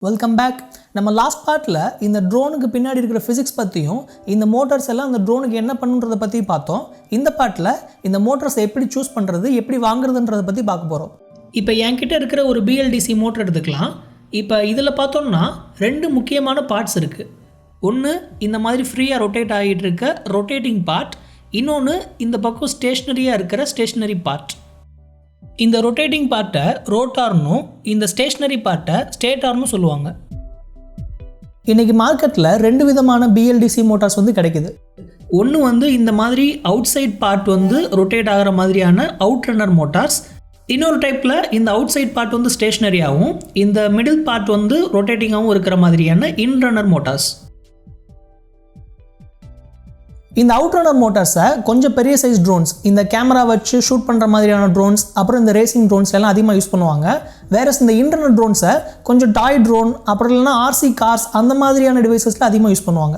Welcome back. நம்ம last பார்ட்டில் இந்த ட்ரோனுக்கு பின்னாடி இருக்கிற ஃபிசிக்ஸ் பற்றியும் இந்த மோட்டார்ஸ் எல்லாம் அந்த ட்ரோனுக்கு என்ன பண்ணுன்றதை பற்றி பார்த்தோம். இந்த பார்ட்டில் இந்த மோட்டார்ஸை எப்படி சூஸ் பண்ணுறது, எப்படி வாங்குறதுன்றதை பற்றி பார்க்க போகிறோம். இப்போ என்கிட்ட இருக்கிற ஒரு BLDC மோட்டர் எடுத்துக்கலாம். இப்போ இதில் பார்த்தோம்னா ரெண்டு முக்கியமான பார்ட்ஸ் இருக்குது. ஒன்று இந்த மாதிரி ஃப்ரீயாக ரொட்டேட் ஆகிட்டு இருக்க ரொட்டேட்டிங் பார்ட், இன்னொன்று இந்த பக்கம் ஸ்டேஷ்னரியாக இருக்கிற ஸ்டேஷ்னரி பார்ட். இந்த ரொட்டேட்டிங் பார்ட்டை ரோட்டார்னும் இந்த ஸ்டேஷ்னரி பார்ட்டை ஸ்டேட்டார்னு சொல்லுவாங்க. இன்றைக்கி மார்க்கெட்டில் ரெண்டு விதமான BLDC மோட்டார்ஸ் கிடைக்குது. ஒன்று இந்த மாதிரி அவுட் சைட் பார்ட் ரொட்டேட் ஆகிற மாதிரியான அவுட் ரன்னர் மோட்டார்ஸ். இன்னொரு டைப்பில் இந்த அவுட் சைட் பார்ட் ஸ்டேஷ்னரியாகவும் இந்த மிடில் பார்ட் ரொட்டேட்டிங்காகவும் இருக்கிற மாதிரியான இன் ரன்னர் மோட்டார்ஸ். இந்த அவுட் ரன்னர் மோட்டார்ஸை கொஞ்சம் பெரிய சைஸ் ட்ரோன்ஸ், இந்த கேமரா வச்சு ஷூட் பண்ணுற மாதிரியான ட்ரோன்ஸ், அப்புறம் இந்த ரேசிங் ட்ரோன்ஸ் எல்லாம் அதிகமாக யூஸ் பண்ணுவாங்க. வேறு இந்த இன்டர்னல் ட்ரோன்ஸை கொஞ்சம் டாய் ட்ரோன், அப்புறம் இல்லைனா RC கார்ஸ் அந்த மாதிரியான டிவைசஸில் அதிகமாக யூஸ் பண்ணுவாங்க.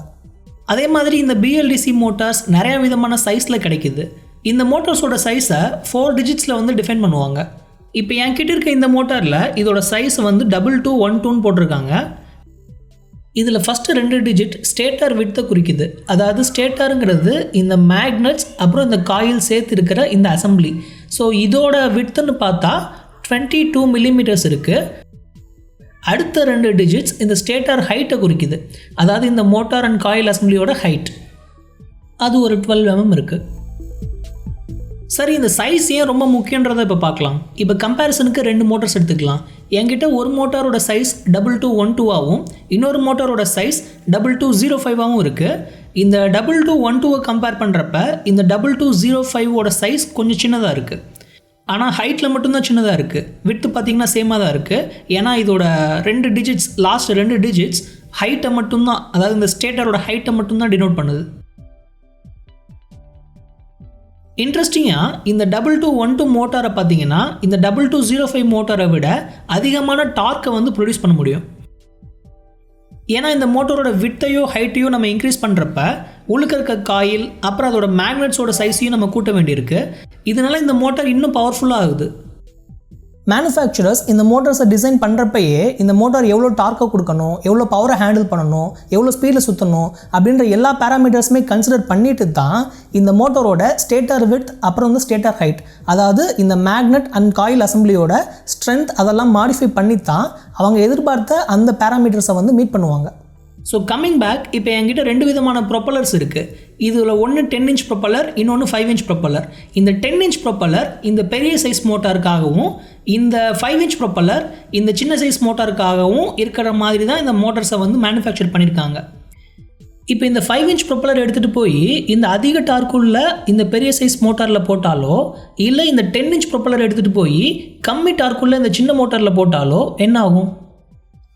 அதே மாதிரி இந்த BLDC மோட்டார்ஸ் நிறையா விதமான சைஸில் கிடைக்குது. இந்த மோட்டார்ஸோட சைஸை 4 டிஜிட்ஸில் டிஃபைன் பண்ணுவாங்க. இப்போ என்கிட்ட இருக்க இந்த மோட்டாரில் இதோட சைஸ் 2212 போட்டிருக்காங்க. இதில் ஃபஸ்ட்டு 2 டிஜிட் ஸ்டேட்டார் விட்த்தை குறிக்குது. அதாவது ஸ்டேட்டாருங்கிறது இந்த மேக்னட்ஸ் அப்புறம் இந்த காயில் சேர்த்து இருக்கிற இந்த அசம்பிளி. ஸோ இதோட விட்த்துன்னு பார்த்தா 22 மில்லிமீட்டர்ஸ் இருக்குது. அடுத்த 2 டிஜிட்ஸ் இந்த ஸ்டேட்டார் ஹைட்டை குறிக்குது. அதாவது இந்த மோட்டார் அண்ட் காயில் அசம்பிளியோட ஹைட், அது ஒரு 12 mm இருக்குது. சரி, இந்த சைஸ் ஏன் ரொம்ப முக்கியன்றதை இப்போ பார்க்கலாம். இப்போ கம்பேரிசனுக்கு 2 மோட்டார்ஸ் எடுத்துக்கலாம். என்கிட்ட ஒரு மோட்டாரோட சைஸ் 2212ஆகவும் இன்னொரு மோட்டாரோட சைஸ் 2205ஆகவும் இருக்குது. இந்த 2212 கம்பேர் பண்ணுறப்ப இந்த 2205ஓட சைஸ் கொஞ்சம் சின்னதாக இருக்குது. ஆனால் ஹைட்டில் மட்டும்தான் சின்னதாக இருக்குது. விட்த்து பார்த்திங்கன்னா சேமாக தான் இருக்குது. ஏன்னா இதோட 2 டிஜிட்ஸ், லாஸ்ட் 2 டிஜிட்ஸ் ஹைட்டை மட்டும்தான், அதாவது இந்த ஸ்டேட்டரோட ஹைட்டை மட்டும்தான் டினோட் பண்ணுது. இன்ட்ரெஸ்டிங்காக இந்த 2212 மோட்டாரை பார்த்தீங்கன்னா இந்த 2205 மோட்டாரை விட அதிகமான டார்க்கை ப்ரொடியூஸ் பண்ண முடியும். ஏன்னா இந்த மோட்டரோட விட்டையோ ஹைட்டையோ நம்ம இன்க்ரீஸ் பண்ணுறப்ப உள்ளுக்க இருக்க காயில் அப்புறம் அதோட மேக்னெட்ஸோட சைஸையும் நம்ம கூட்ட வேண்டியிருக்கு. இதனால் இந்த மோட்டார் இன்னும் பவர்ஃபுல்லாக ஆகுது. மேனுஃபேக்சரர்ஸ் இந்த மோட்டார்ஸை டிசைன் பண்ணுறப்பயே இந்த மோட்டார் எவ்வளோ டார்க்கை கொடுக்கணும், எவ்வளோ பவரை ஹேண்டில் பண்ணணும், எவ்வளோ ஸ்பீடில் சுற்றணும் அப்படின்ற எல்லா பேராமீட்டர்ஸுமே கன்சிடர் பண்ணிட்டு தான் இந்த மோட்டரோட ஸ்டேட்டார் விட்த் அப்புறம் ஸ்டேட்டார் ஹைட், அதாவது இந்த மேக்னெட் அண்ட் காயில் அசம்பிளியோட ஸ்ட்ரென்த் அதெல்லாம் மாடிஃபை பண்ணி தான் அவங்க எதிர்பார்த்த அந்த பேராமீட்டர்ஸை மீட் பண்ணுவாங்க. ஸோ கம்மிங் பேக், இப்போ என்கிட்ட 2 விதமான ப்ரொப்பலர்ஸ் இருக்குது. இதில் ஒன்று 10 inch ப்ரொப்பலர், இன்னொன்று 5 inch ப்ரொப்பலர். இந்த 10 inch ப்ரொப்பலர் இந்த பெரிய சைஸ் மோட்டாருக்காகவும் இந்த 5 inch ப்ரொப்பலர் இந்த சின்ன சைஸ் மோட்டாருக்காகவும் இருக்கிற மாதிரி தான் இந்த மோட்டார்ஸை மேனுஃபேக்சர் பண்ணியிருக்காங்க. இப்போ இந்த 5 inch ப்ரொப்பலர் எடுத்துகிட்டு போய் இந்த அதிக டார்க்குள்ள இந்த பெரிய சைஸ் மோட்டாரில் போட்டாலோ இல்லை இந்த 10 inch ப்ரொப்பலர் எடுத்துகிட்டு போய் கம்மி டார்க்குள்ள இந்த சின்ன மோட்டாரில் போட்டாலோ என்ன ஆகும்?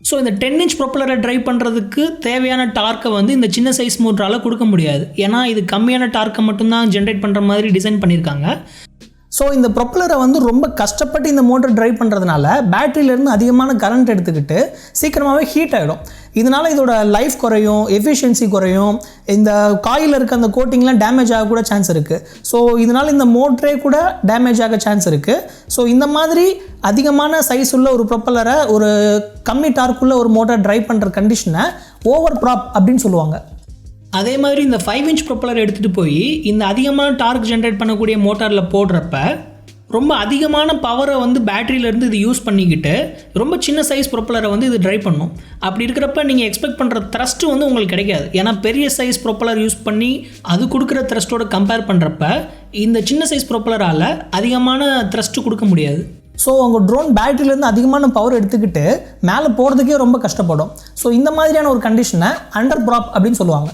ஸோ இந்த 10 inch ப்ரொப்பலரை ட்ரைவ் பண்ணுறதுக்கு தேவையான டார்க்கை இந்த சின்ன சைஸ் மோட்டரால் கொடுக்க முடியாது. ஏன்னா இது கம்மியான டார்க்கை மட்டும்தான் ஜென்ரேட் பண்ணுற மாதிரி டிசைன் பண்ணியிருக்காங்க. ஸோ இந்த ப்ரொப்பலரை ரொம்ப கஷ்டப்பட்டு இந்த மோட்டர் ட்ரைவ் பண்ணுறதுனால பேட்டரியிலேருந்து அதிகமான கரண்ட் எடுத்துக்கிட்டு சீக்கிரமாகவே ஹீட் ஆகிடும். இதனால் இதோட லைஃப் குறையும், எஃபிஷியன்சி குறையும், இந்த காயில் இருக்க அந்த கோட்டிங்லாம் டேமேஜ் ஆக கூட சான்ஸ் இருக்குது. ஸோ இதனால் இந்த மோட்டரே கூட டேமேஜ் ஆக சான்ஸ் இருக்குது. ஸோ இந்த மாதிரி அதிகமான சைஸ் உள்ள ஒரு ப்ரொப்பலரை ஒரு கம்மி டார்க்குள்ள ஒரு மோட்டர் ட்ரைவ் பண்ணுற கண்டிஷனை ஓவர் ப்ராப் அப்படின்னு சொல்லுவாங்க. அதே மாதிரி இந்த 5 inch ப்ரொப்பலர் எடுத்துகிட்டு போய் இந்த அதிகமான டார்க் ஜென்ரேட் பண்ணக்கூடிய மோட்டாரில் போடுறப்ப ரொம்ப அதிகமான பவரை பேட்டரியிலேருந்து இது யூஸ் பண்ணிக்கிட்டு ரொம்ப சின்ன சைஸ் ப்ரொப்பலரை இது ட்ரைவ் பண்ணும். அப்படி இருக்கிறப்ப நீங்கள் எக்ஸ்பெக்ட் பண்ணுற த்ரஸ்ட்டு உங்களுக்கு கிடைக்காது. ஏன்னா பெரிய சைஸ் ப்ரொப்பலர் யூஸ் பண்ணி அது கொடுக்குற த்ரஸ்ட்டோட கம்பேர் பண்ணுறப்ப இந்த சின்ன சைஸ் ப்ரொப்பலரால் அதிகமான த்ரஸ்ட்டு கொடுக்க முடியாது. ஸோ உங்கள் ட்ரோன் பேட்டரியிலேருந்து அதிகமான பவர் எடுத்துக்கிட்டு மேலே போகிறதுக்கே ரொம்ப கஷ்டப்படும். ஸோ இந்த மாதிரியான ஒரு கண்டிஷனை அண்டர் ப்ராப் அப்படின்னு சொல்லுவாங்க.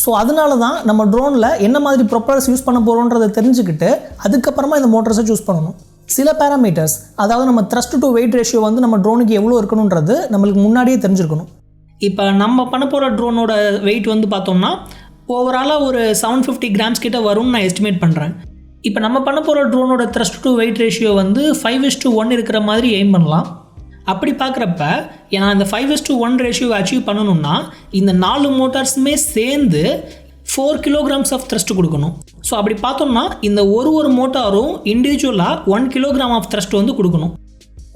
ஸோ அதனால தான் நம்ம ட்ரோனில் என்ன மாதிரி ப்ரொப்பலர்ஸ் யூஸ் பண்ண போகிறோன்றதை தெரிஞ்சுக்கிட்டு அதுக்கப்புறமா இந்த மோட்டர்ஸை சூஸ் பண்ணணும். சில பேராமீட்டர்ஸ், அதாவது நம்ம த்ரஸ்ட் டு வெயிட் ரேஷியோ நம்ம ட்ரோனுக்கு எவ்வளோ இருக்கணுன்றது நம்மளுக்கு முன்னாடியே தெரிஞ்சிருக்கணும். இப்போ நம்ம பண்ண போகிற ட்ரோனோட வெயிட் பார்த்தோம்னா ஓவராலாக ஒரு 750 grams கிட்ட வரும்னு நான் எஸ்டிமேட் பண்ணுறேன். இப்போ நம்ம பண்ண போகிற ட்ரோனோட த்ரஸ்ட் டு வெயிட் ரேஷியோ 5:1 இருக்கிற மாதிரி எய்ம் பண்ணலாம். அப்படி பார்க்குறப்ப ஏன்னா இந்த 5:1 ரேஷியோவை அச்சீவ் பண்ணணும்னா இந்த 4 மோட்டார்ஸுமே சேர்ந்து 4 kilograms ஆஃப் த்ரஸ்ட் கொடுக்கணும். ஸோ அப்படி பார்த்தோம்னா இந்த ஒரு மோட்டாரும் இண்டிவிஜுவலாக 1 kilogram ஆஃப் த்ரஸ்ட் கொடுக்கணும்.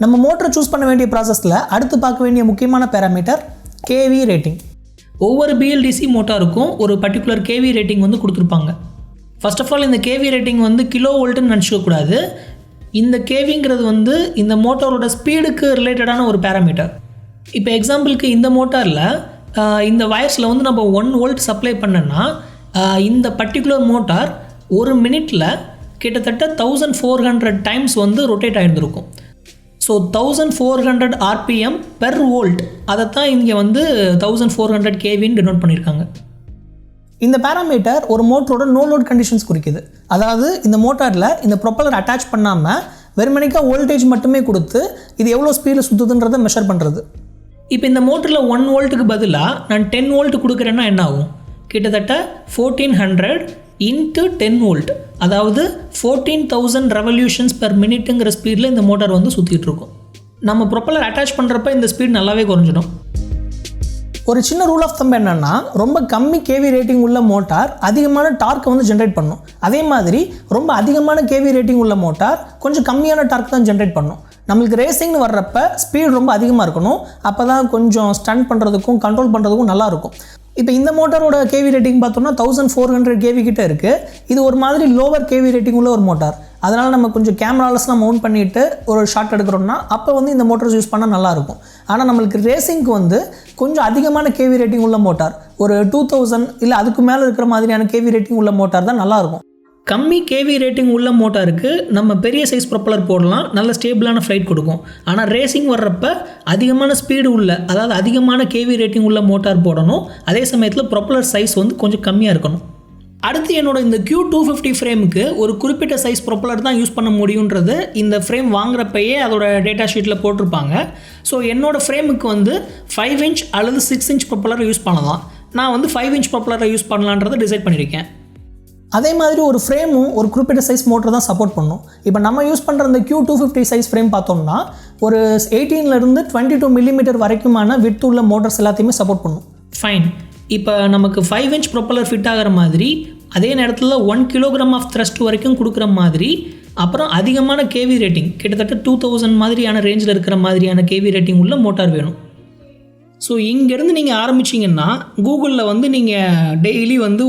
நம்ம மோட்டரை சூஸ் பண்ண வேண்டிய ப்ராசஸில் அடுத்து பார்க்க வேண்டிய முக்கியமான பேராமீட்டர் கேவி ரேட்டிங். ஒவ்வொரு BLDC மோட்டாருக்கும் ஒரு பர்டிகுலர் கேவி ரேட்டிங் வந்து கொடுத்துருப்பாங்க. ஃபர்ஸ்ட் ஆஃப் ஆல் இந்த கேவி ரேட்டிங் வந்து கிலோ வோல்ட்டுன்னு நினச்சிக்கக்கூடாது. இந்த கேவிங்கிறது வந்து இந்த மோட்டாரோட ஸ்பீடுக்கு ரிலேட்டடான ஒரு பேராமீட்டர். இப்போ எக்ஸாம்பிளுக்கு இந்த மோட்டாரில் இந்த வயர்ஸில் வந்து நம்ம 1 வோல்ட் சப்ளை பண்ணோன்னா இந்த பர்டிகுலர் மோட்டார் ஒரு மினிட்டில் கிட்டத்தட்ட 1400 டைம்ஸ் வந்து ரொட்டேட் ஆகிருந்துருக்கும். ஸோ 1400 RPM பெர் வோல்ட், அதை தான் இங்கே வந்து 1400 kVன்னு டினோட் பண்ணியிருக்காங்க. இந்த பேராமீட்டர் ஒரு மோட்டரோட நோ லோட் கண்டிஷன்ஸ் குறிக்குது. அதாவது இந்த மோட்டாரில் இந்த ப்ரொப்பல்லர் அட்டாச் பண்ணாமல் வெறுமனைக்காக வோல்டேஜ் மட்டுமே கொடுத்து இது எவ்வளோ ஸ்பீடில் சுற்றுதுன்றதை மெஷர் பண்ணுறது. இப்போ இந்த மோட்டரில் 1 வோல்ட்டுக்கு பதிலாக நான் 10 வோல்ட் கொடுக்குறேன்னா என்ன ஆகும்? கிட்டத்தட்ட 1400 இன்ட்டு 10 வோல்ட், அதாவது 14,000 ரெவல்யூஷன்ஸ் பெர் மினிட்டுங்கிற ஸ்பீடில் இந்த மோட்டார் வந்து சுற்றிட்டு இருக்கும். நம்ம ப்ரொப்பல்லர் அட்டாச் பண்ணுறப்ப இந்த ஸ்பீட் நல்லாவே குறைஞ்சிடும். ஒரு சின்ன ரூல் ஆஃப் தம்ப் என்னென்னா, ரொம்ப கம்மி கேவி ரேட்டிங் உள்ள மோட்டார் அதிகமான டார்க்கை வந்து ஜென்ரேட் பண்ணும். அதே மாதிரி ரொம்ப அதிகமான கேவி ரேட்டிங் உள்ள மோட்டார் கொஞ்சம் கம்மியான டார்க் தான் ஜென்ரேட் பண்ணும். நம்மளுக்கு ரேசிங்னு வர்றப்ப ஸ்பீடு ரொம்ப அதிகமாக இருக்கணும். அப்போ தான் கொஞ்சம் ஸ்டன் பண்ணுறதுக்கும் கண்ட்ரோல் பண்ணுறதுக்கும் நல்லாயிருக்கும். இப்போ இந்த மோட்டாரோட கேவி ரேட்டிங் பார்த்தோம்னா 1400 kV கிட்ட இருக்குது. இது ஒரு மாதிரி லோவர் கேவி ரேட்டிங் உள்ள ஒரு மோட்டார். அதனால் நம்ம கொஞ்சம் கேமராலஸ்லாம் மவுண்ட் பண்ணிவிட்டு ஒரு ஷாட் எடுக்கிறோம்னா அப்போ வந்து இந்த மோட்டார்ஸ் யூஸ் பண்ணால் நல்லாயிருக்கும். ஆனால் நம்மளுக்கு ரேசிங்க்கு வந்து கொஞ்சம் அதிகமான கேவி ரேட்டிங் உள்ள மோட்டார், ஒரு 2000 இல்லை அதுக்கு மேலே இருக்கிற மாதிரியான கேவி ரேட்டிங் உள்ள மோட்டார் தான் நல்லாயிருக்கும். கம்மி கேவி ரேட்டிங் உள்ள மோட்டாருக்கு நம்ம பெரிய சைஸ் ப்ரொப்பலர் போடலாம், நல்ல ஸ்டேபிளான ஃப்ளைட் கொடுக்கும். ஆனால் ரேசிங் வர்றப்ப அதிகமான ஸ்பீடு உள்ள, அதாவது அதிகமான கேவி ரேட்டிங் உள்ள மோட்டார் போடணும். அதே சமயத்தில் ப்ரொப்பலர் சைஸ் வந்து கொஞ்சம் கம்மியாக இருக்கணும். அடுத்து என்னோட இந்த Q250 ஃப்ரேமுக்கு ஒரு குறிப்பிட்ட சைஸ் ப்ரொப்பலர் தான் யூஸ் பண்ண முடியுன்றது இந்த ஃப்ரேம் வாங்குறப்பயே அதோட டேட்டா ஷீட்டில் போட்டிருப்பாங்க. ஸோ என்னோட ஃப்ரேமுக்கு வந்து 5 inch அல்லது 6 inch ப்ரொப்பலரை யூஸ் பண்ணலாம். நான் வந்து 5 inch ப்ரொப்பலரை யூஸ் பண்ணலான்றதை டிசைட் பண்ணியிருக்கேன். அதே மாதிரி ஒரு ஃப்ரேமும் ஒரு குறிப்பிட்ட சைஸ் மோட்டர் தான் சப்போர்ட் பண்ணும். இப்போ நம்ம யூஸ் பண்ணுற இந்த Q250 சைஸ் ஃப்ரேம் பார்த்தோம்னா ஒரு 18 to 22 mm வரைக்குமான விட்த் உள்ள மோட்டர்ஸ் எல்லாத்தையுமே சப்போர்ட் பண்ணும். ஃபைன். இப்போ நமக்கு 5 inch ப்ரொப்பலர் ஃபிட் ஆகிற மாதிரி, அதே நேரத்தில் 1 kg ஆஃப் த்ரஸ்ட் வரைக்கும் கொடுக்குற மாதிரி, அப்புறம் அதிகமான கேவி ரேட்டிங் கிட்டத்தட்ட 2000 மாதிரியான ரேஞ்சில் இருக்கிற மாதிரியான கேவி ரேட்டிங் உள்ள மோட்டார் வேணும். ஸோ இங்கேருந்து நீங்கள் ஆரம்பிச்சிங்கன்னா கூகுளில் வந்து நீங்கள் டெய்லி வந்து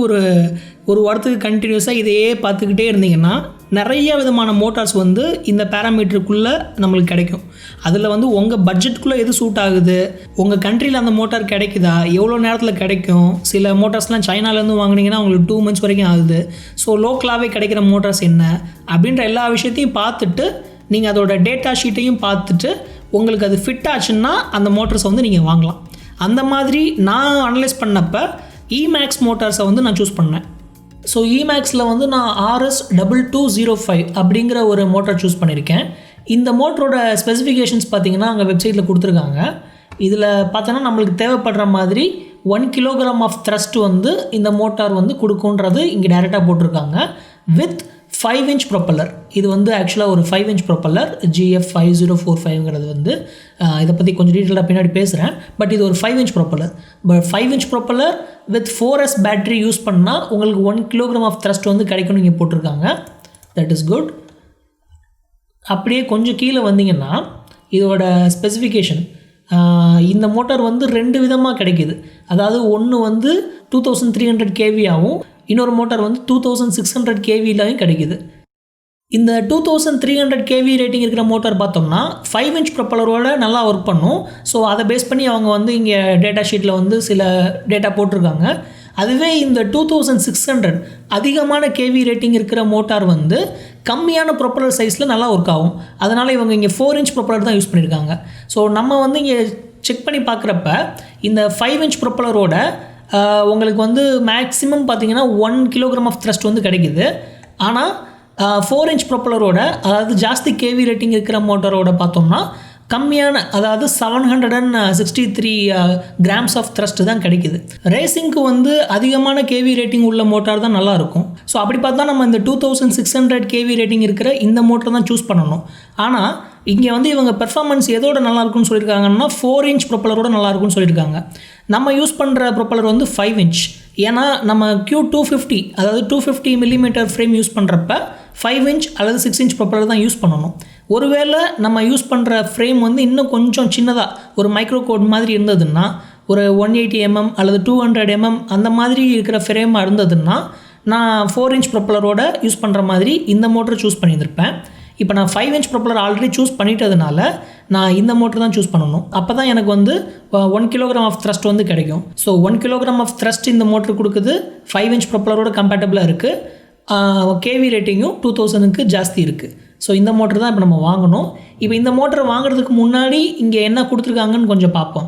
ஒரு வாரத்துக்கு கண்டினியூஸாக இதையே பார்த்துக்கிட்டே இருந்தீங்கன்னா நிறைய விதமான மோட்டார்ஸ் வந்து இந்த பேராமீட்டருக்குள்ளே நம்மளுக்கு கிடைக்கும். அதில் வந்து உங்கள் பட்ஜெட்டுக்குள்ளே எது சூட் ஆகுது, உங்கள் கண்ட்ரியில் அந்த மோட்டார் கிடைக்குதா, எவ்வளோ நேரத்தில் கிடைக்கும். சில மோட்டார்ஸ்லாம் சைனாலேருந்து வாங்கினீங்கன்னா உங்களுக்கு 2 months வரைக்கும் ஆகுது. ஸோ லோக்கலாகவே கிடைக்கிற மோட்டார்ஸ் என்ன அப்படின்ற எல்லா விஷயத்தையும் பார்த்துட்டு நீங்கள் அதோட டேட்டா ஷீட்டையும் பார்த்துட்டு உங்களுக்கு அது ஃபிட் ஆச்சுன்னா அந்த மோட்டார்ஸை வந்து நீங்கள் வாங்கலாம். அந்த மாதிரி நான் அனலைஸ் பண்ணப்போ இமேக்ஸ் மோட்டார்ஸை வந்து நான் சூஸ் பண்ணேன். ஸோ இமேக்ஸில் வந்து நான் RS2205 அப்படிங்கிற ஒரு மோட்டார் சூஸ் பண்ணியிருக்கேன். இந்த மோட்டரோட ஸ்பெசிஃபிகேஷன்ஸ் பார்த்திங்கன்னா அங்கே வெப்சைட்டில் கொடுத்துருக்காங்க. இதில் பார்த்தோன்னா நம்மளுக்கு தேவைப்படுற மாதிரி 1 kg ஆஃப் த்ரஸ்ட் வந்து இந்த மோட்டார் வந்து கொடுக்குன்றது இங்கே டேரெக்டாக போட்டிருக்காங்க. With 5 inch propeller. இது வந்து ஆக்சுவலாக ஒரு 5 inch ப்ரொப்பல்லர் GF5045ங்கிறது வந்து இதை பற்றி கொஞ்சம் டீட்டெயிலாக பின்னாடி பேசுகிறேன். பட் இது ஒரு 5 inch propeller. But 5 inch propeller with 4S battery use பண்ணால் உங்களுக்கு 1 kg ஆஃப் த்ரஸ்ட் வந்து கிடைக்கும்னு இங்கே போட்டிருக்காங்க. That is good. அப்படியே கொஞ்சம் கீழே வந்தீங்கன்னா இதோட ஸ்பெசிஃபிகேஷன், இந்த மோட்டார் வந்து 2 விதமாக கிடைக்கிது. அதாவது ஒன்று வந்து 2300 kV ஆகும், இன்னொரு மோட்டார் வந்து 2600 kVலையும் கிடைக்குது. இந்த 2300 kV ரேட்டிங் இருக்கிற மோட்டார் பார்த்தோம்னா 5 inch ப்ரொப்பலரோட நல்லா ஒர்க் பண்ணும். ஸோ அதை பேஸ் பண்ணி அவங்க வந்து இங்கே டேட்டா ஷீட்டில் வந்து சில டேட்டா போட்டிருக்காங்க. அதுவே இந்த 2600 அதிகமான கேவி ரேட்டிங் இருக்கிற மோட்டார் வந்து கம்மியான ப்ரொப்பலர் சைஸில் நல்லா ஒர்க் ஆகும். அதனால் இவங்க இங்கே 4 inch ப்ரொப்பலர் தான் யூஸ் பண்ணியிருக்காங்க. ஸோ நம்ம வந்து இங்கே செக் பண்ணி பார்க்குறப்ப இந்த 5 inch ப்ரொப்பலரோட உங்களுக்கு வந்து மேக்ஸிமம் பார்த்திங்கன்னா 1 kg ஆஃப் த்ரஸ்ட் வந்து கிடைக்குது. ஆனால் 4 inch ப்ரொப்பலரோட, அதாவது ஜாஸ்தி கேவி ரேட்டிங் இருக்கிற மோட்டரோட பார்த்தோம்னா கம்மியான, அதாவது 763 grams ஆஃப் த்ரஸ்ட் தான் கிடைக்குது. ரேசிங்க்கு வந்து அதிகமான கேவி ரேட்டிங் உள்ள மோட்டார் தான் நல்லாயிருக்கும். ஸோ அப்படி பார்த்தா நம்ம இந்த 2600 kV ரேட்டிங் இருக்கிற இந்த மோட்டர் தான் சூஸ் பண்ணணும். ஆனால் இங்கே வந்து இவங்க பெர்ஃபார்மன்ஸ் எதோட நல்லாயிருக்குன்னு சொல்லியிருக்காங்கன்னா 4 inch ப்ரொப்பலரோட நல்லாயிருக்குன்னு சொல்லியிருக்காங்க. நம்ம யூஸ் பண்ணுற ப்ரொப்பலர் வந்து 5 inch. ஏன்னா நம்ம Q250, அதாவது 250 mm ஃப்ரேம் யூஸ் பண்ணுறப்ப 5 inch அல்லது 6 inch ப்ரொப்பலர் தான் யூஸ் பண்ணணும். ஒருவேளை நம்ம யூஸ் பண்ணுற ஃப்ரேம் வந்து இன்னும் கொஞ்சம் சின்னதாக ஒரு மைக்ரோ கோட் மாதிரி இருந்ததுன்னா, ஒரு 180 mm அல்லது 200 mm அந்த மாதிரி இருக்கிற ஃப்ரேமாக இருந்ததுன்னா, நான் 4 inch ப்ரொப்பலரோட யூஸ் பண்ணுற மாதிரி இந்த மோட்டர் சூஸ் பண்ணியிருந்திருப்பேன். இப்போ நான் 5 inch ப்ரொப்பலர் ஆல்ரெடி சூஸ் பண்ணிட்டதுனால நான் இந்த மோட்டர் தான் சூஸ் பண்ணணும். அப்போ தான் எனக்கு வந்து 1 kg ஆஃப் த்ரஸ்ட் வந்து கிடைக்கும். ஸோ 1 kg ஆஃப் த்ரஸ்ட் இந்த மோட்டர் கொடுக்குது. 5 inch ப்ரொப்பலரோட கம்பேட்டபிளாக இருக்குது. கேவி ரேட்டிங்கும் 2000க்கு ஜாஸ்தி இருக்குது. ஸோ இந்த மோட்டர் தான் இப்போ நம்ம வாங்கணும். இப்போ இந்த மோட்டரை வாங்குறதுக்கு முன்னாடி இங்கே என்ன கொடுத்துருக்காங்கன்னு கொஞ்சம் பார்ப்போம்.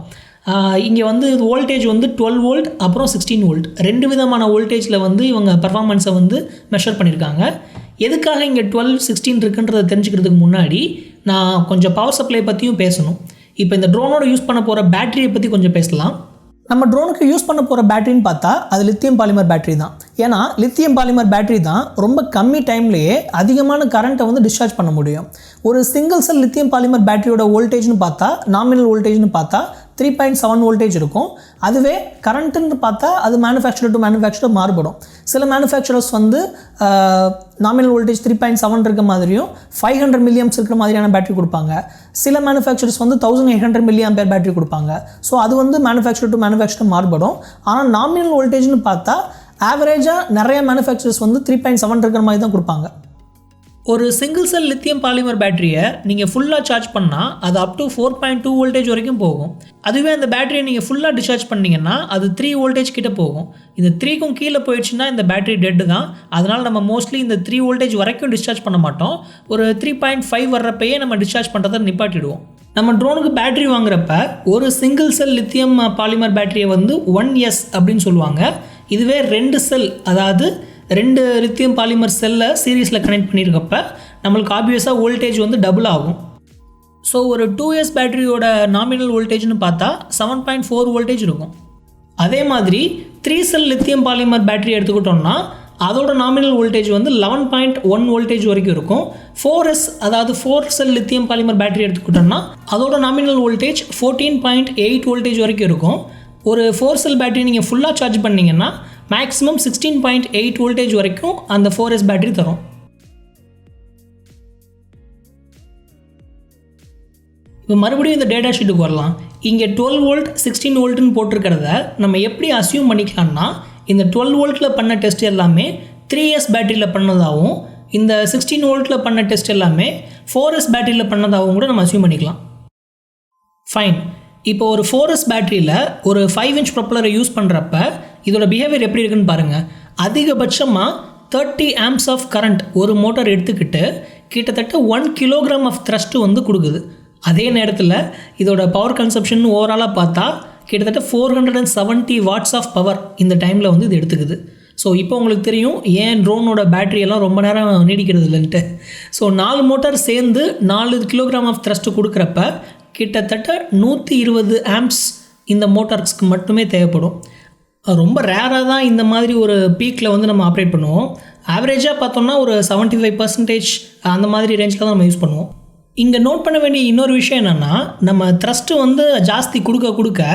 இங்கே வந்து வோல்டேஜ் வந்து 12 volt அப்புறம் 16 volt 2 விதமான வோல்டேஜில் வந்து இவங்க பர்ஃபார்மன்ஸை வந்து மெஷர் பண்ணியிருக்காங்க. எதுக்காக இங்கே 12, 16 இருக்குன்றதை தெரிஞ்சுக்கிறதுக்கு முன்னாடி நான் கொஞ்சம் பவர் சப்ளை பற்றியும் பேசணும். இப்போ இந்த ட்ரோனோட யூஸ் பண்ண போகிற பேட்டரியை பற்றி கொஞ்சம் பேசலாம். நம்ம ட்ரோனுக்கு யூஸ் பண்ண போகிற பேட்டரின்னு பார்த்தா அது லித்தியம் பாலிமர் பேட்டரி தான். ஏன்னா லித்தியம் பாலிமர் பேட்டரி தான் ரொம்ப கம்மி டைம்லேயே அதிகமான கரண்ட்டை வந்து டிஸ்சார்ஜ் பண்ண முடியும். ஒரு சிங்கிள் செல் லித்தியம் பாலிமர் பேட்டரியோட வோல்டேஜ்னு பார்த்தா, நாமினல் வோல்டேஜ்னு பார்த்தா 3.7 voltage இருக்கும். அதுவே கரண்ட்டுன்னு பார்த்தா அது மேனுஃபேக்சரர் டு மேனுஃபேக்சரர் மாறுபடும். சில மேனுஃபேக்சரர்ஸ் வந்து நாமினல் வோல்டேஜ் 3.7 இருக்க மாதிரியும் 500 milliamps இருக்கிற மாதிரியான பேட்டரி கொடுப்பாங்க. சில மேனுஃபேக்சரர்ஸ் வந்து 1800 milliampere பேட்டரி கொடுப்பாங்க. ஸோ அது வந்து மேனுஃபேக்சரர் டு மேனுஃபேக்சரர் மாறுபடும். ஆனால் நாமினல் வோல்டேஜ்னு பார்த்தா ஆவரேஜாக நிறைய மேனுஃபேக்சரர்ஸ் வந்து 3.7 இருக்கிற மாதிரி தான் கொடுப்பாங்க. ஒரு சிங்கிள் செல் லித்தியம் பாலிமர் பேட்டரியை நீங்கள் ஃபுல்லாக சார்ஜ் பண்ணால் அது அப் டு 4.2 voltage வரைக்கும் போகும். அதுவே அந்த பேட்டரியை நீங்கள் ஃபுல்லாக டிஸ்சார்ஜ் பண்ணிங்கன்னா அது 3 voltage கிட்ட போகும். இந்த 3க்கும் கீழே போயிடுச்சுன்னா இந்த பேட்டரி டெட்டு தான். அதனால் நம்ம மோஸ்ட்லி இந்த 3 voltage வரைக்கும் டிஸ்சார்ஜ் பண்ண மாட்டோம். ஒரு 3.5 வர்றப்பையே நம்ம டிஸ்சார்ஜ் பண்ணுறதை நிப்பாட்டிடுவோம். நம்ம ட்ரோனுக்கு பேட்டரி வாங்குறப்ப ஒரு சிங்கிள் செல் லித்தியம் பாலிமர் பேட்டரியை வந்து 1S அப்படின்னு சொல்லுவாங்க. இதுவே 2 செல், அதாவது 2 லித்தியம் பாலிமர் செல்லை சீரீஸில் கனெக்ட் பண்ணியிருக்கப்ப நம்மளுக்கு ஆப்வியஸாக வோல்டேஜ் வந்து டபுள் ஆகும். ஸோ ஒரு 2S பேட்டரியோட நாமினல் வோல்டேஜ்னு பார்த்தா 7.4 voltage இருக்கும். அதே மாதிரி 3 செல் லித்தியம் பாலிமர் பேட்டரி எடுத்துக்கிட்டோம்னா அதோட நாமினல் வோல்டேஜ் வந்து 11.1 voltage வரைக்கும் இருக்கும். 4S, அதாவது 4 செல் லித்தியம் பாலிமர் பேட்டரி எடுத்துக்கிட்டோம்னா அதோட நாமினல் வோல்டேஜ் 14.8 voltage வரைக்கும் இருக்கும். ஒரு 4 செல் பேட்டரி நீங்கள் ஃபுல்லாக சார்ஜ் பண்ணிங்கன்னா மேக்ஸிமம் 16.8 voltage வரைக்கும் அந்த 4S பேட்டரி தரும். இப்போ மறுபடியும் இந்த டேட்டா ஷீட்டுக்கு வரலாம். இங்கே 12 volt 16 voltனு போட்டிருக்கிறத நம்ம எப்படி அசியூம் பண்ணிக்கலாம்னா, இந்த 12 voltல பண்ண டெஸ்ட் எல்லாமே 3S பேட்டரியில் பண்ணதாகவும், இந்த 16 voltல பண்ண டெஸ்ட் எல்லாமே 4S பேட்டரியில் பண்ணதாகவும் கூட நம்ம அசியூம் பண்ணிக்கலாம். ஃபைன். இப்போ ஒரு 4S பேட்டரியில் ஒரு 5 inch ப்ரொப்பலரை யூஸ் பண்ணுறப்ப இதோட பிஹேவியர் எப்படி இருக்குன்னு பாருங்கள். அதிகபட்சமாக 30 amps ஆஃப் கரண்ட் ஒரு மோட்டார் எடுத்துக்கிட்டு கிட்டத்தட்ட 1 kg ஆஃப் த்ரஸ்ட்டு வந்து கொடுக்குது. அதே நேரத்தில் இதோட பவர் கன்சப்ஷன் ஓவராலாக பார்த்தா கிட்டத்தட்ட 470 watts ஆஃப் பவர் இந்த டைமில் வந்து இது எடுத்துக்குது. ஸோ இப்போ உங்களுக்கு தெரியும் ஏன் ட்ரோனோட பேட்டரியெல்லாம் ரொம்ப நேரம் நீடிக்கிறது இல்லைன்ட்டு. ஸோ 4 மோட்டார் சேர்ந்து 4 kg ஆஃப் த்ரஸ்ட்டு கொடுக்குறப்ப கிட்டத்தட்ட 120 amps இந்த மோட்டார்ஸ்க்கு மட்டுமே தேவைப்படும். ரொம்ப ரேராக தான் இந்த மாதிரி ஒரு பீக்கில் வந்து நம்ம ஆப்ரேட் பண்ணுவோம். ஆவரேஜாக பார்த்தோம்னா ஒரு 75% அந்த மாதிரி ரேஞ்சில் தான் நம்ம யூஸ் பண்ணுவோம். இங்கே நோட் பண்ண வேண்டிய இன்னொரு விஷயம் என்னென்னா, நம்ம த்ரஸ்ட்டு வந்து ஜாஸ்தி கொடுக்க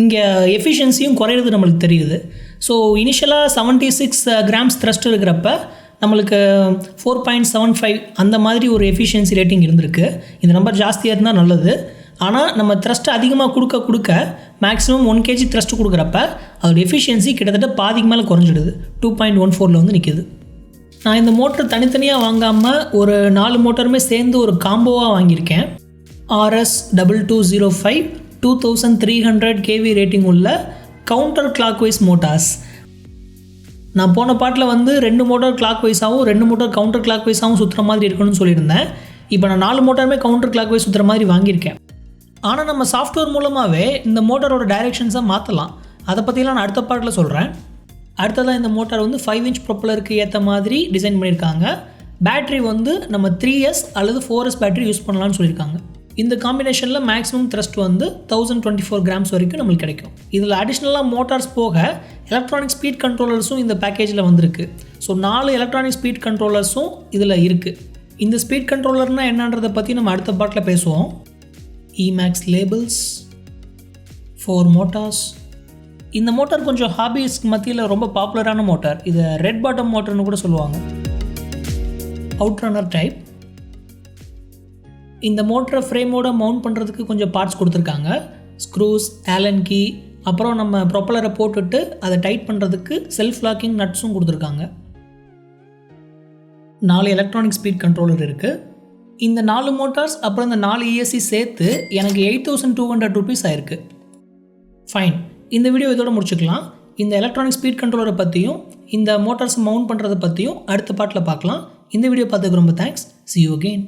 இங்கே எஃபிஷியன்சியும் குறையிறது நம்மளுக்கு தெரியுது. ஸோ இனிஷியலாக 76 grams த்ரஸ்ட் இருக்கிறப்ப நம்மளுக்கு 4.75 அந்த மாதிரி ஒரு எஃபிஷியன்சி ரேட்டிங் இருந்திருக்கு. இந்த நம்பர் ஜாஸ்தியாக இருந்தால் நல்லது. ஆனால் நம்ம த்ரஸ்ட் அதிகமாக கொடுக்க மேக்ஸிமம் 1 kg த்ரஸ்ட் கொடுக்குறப்ப அதோட எஃபிஷியன்சி கிட்டத்தட்ட பாதிக்கு மேலே குறைஞ்சிடுது. 2.14 வந்து நிற்கிது. நான் இந்த மோட்டர் தனித்தனியாக வாங்காமல் ஒரு 4 மோட்டருமே சேர்ந்து ஒரு காம்போவாக வாங்கியிருக்கேன். RS2205 2300 kV ரேட்டிங் உள்ள கவுண்டர் கிளாக்வைஸ் மோட்டார்ஸ். நான் போன பாட்டில் வந்து 2 மோட்டார் கிளாக் வைஸாகவும் 2 மோட்டார் கவுண்டர் கிளாக் வைஸாகவும் சுற்றுற மாதிரி இருக்கணும்னு சொல்லியிருந்தேன். இப்போ நான் 4 மோட்டாருமே கவுண்டர் கிளாக் வைஸ் சுற்றுற மாதிரி வாங்கியிருக்கேன். ஆனால் நம்ம சாஃப்ட்வேர் மூலமாகவே இந்த மோட்டாரோட டைரெக்ஷன்ஸை மாற்றலாம். அதை பற்றிலாம் நான் அடுத்த பாட்டில் சொல்கிறேன். அடுத்ததாக இந்த மோட்டார் வந்து 5 inch ப்ரொப்பலருக்கு ஏற்ற மாதிரி டிசைன் பண்ணியிருக்காங்க. பேட்ரி வந்து நம்ம 3S அல்லது 4S பேட்டரி யூஸ் பண்ணலான்னு சொல்லியிருக்காங்க. இந்த காம்பினேஷனில் மேக்ஸிமம் த்ரஸ்ட் வந்து 1024 grams வரைக்கும் நம்மளுக்கு கிடைக்கும். இதில் அடிஷ்னலாக மோட்டார்ஸ் போக எலக்ட்ரானிக் ஸ்பீட் கண்ட்ரோலர்ஸும் இந்த பேக்கேஜில் வந்திருக்கு. ஸோ 4 எலக்ட்ரானிக் ஸ்பீட் கண்ட்ரோலர்ஸும் இதில் இருக்குது. இந்த ஸ்பீட் கண்ட்ரோலர்னால் என்னன்றதை பற்றி நம்ம அடுத்த பாட்டில் பேசுவோம். IMAX labels 4 Motors. இந்த மோட்டார் கொஞ்சம் ஹாபிஸ்க்கு மத்தியில் ரொம்ப பாப்புலரான மோட்டார். இதை ரெட் பாட்டம் மோட்டர்னு கூட சொல்லுவாங்க. அவுட்ரன்னர் டைப். இந்த மோட்டரை ஃப்ரேமோட மவுண்ட் பண்ணுறதுக்கு கொஞ்சம் பார்ட்ஸ் கொடுத்துருக்காங்க. ஸ்க்ரூஸ், ஆலன் கீ, அப்புறம் நம்ம ப்ரொப்பலரை போட்டுட்டு அதை டைட் பண்ணுறதுக்கு செல்ஃப் லாக்கிங் நட்ஸும் கொடுத்துருக்காங்க. 4 எலக்ட்ரானிக் ஸ்பீட் கண்ட்ரோலர் இருக்குது. இந்த 4 மோட்டார்ஸ் அப்புறம் இந்த 4 ESC சேர்த்து எனக்கு 8200 rupees ஆயிருக்கு. ஃபைன், இந்த வீடியோ இதோட முடிச்சுக்கலாம். இந்த எலக்ட்ரானிக் ஸ்பீட் கண்ட்ரோலரை பற்றியும் இந்த மோட்டார்ஸ் மவுண்ட் பண்ணுறதை பற்றியும் அடுத்த பார்ட்டில் பார்க்கலாம். இந்த வீடியோ பார்த்ததுக்கு ரொம்ப தேங்க்ஸ். See you again.